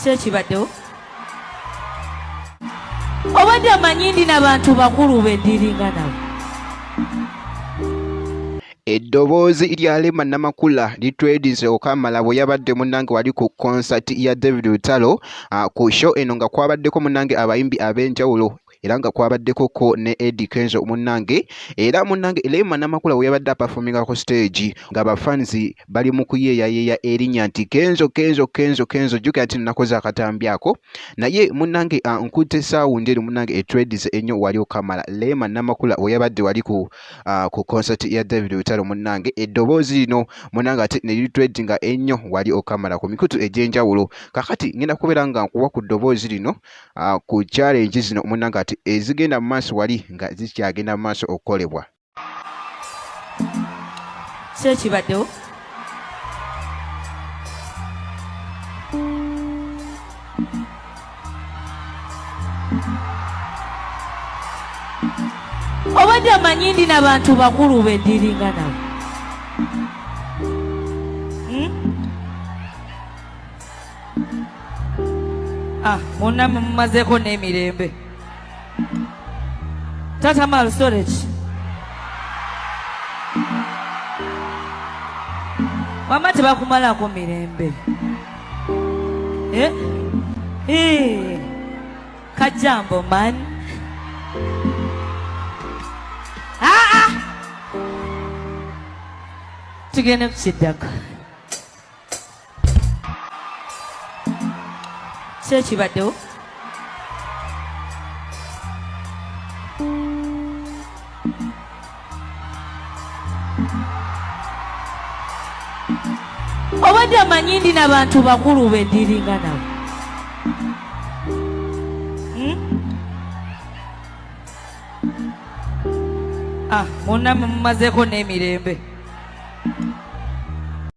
Sekibaddewo obadde amanyi ndina bantu bakulu bendiringa nabo. Edoboozi lya Rema Namakula litwedinze okamala bwe yabadde munnange wali ku concert ya David Lutalo ku show eno nga kwabaddeko munnange abayimbi ab'enjawulo era nga kwabaddeko ko ne Eddy Kenzo munnange era munnange Rema Namakula we yabadde aperforminga ku stage nga bafanzi bali mu kuyeeyayeeya erinnya nti Kenzo jjukira nti nakoze akatambi ako naye munnange nkutte saawundi eri munnange etwedinze ennyo wali okamala Rema Namakula we yabadde wali ku concert ya David Lutalo munnange eddoboozi lino munnange ate ne litwedinga ennyo wali okamala ku mikutu egy'enjawulo kakati ngenda kubeera nga nkuwa ku ddoboozi lino ku challenge zino munnange ati ezigenda mu maaso wali nga zikyagenda mu maaso okukolebwa. Sekibaddewo obadde amanyi ndina bantu bakulu bendiringa nabo. Muna mumazeeko n'emirembe tata mal storage mama tebakumalako mirembe kajambo man tugende ku kiddako. Sekibaddewo obadde amanyi ndina bantu bakulu bendiringa nabo. Muna mumazeeko n'emirembe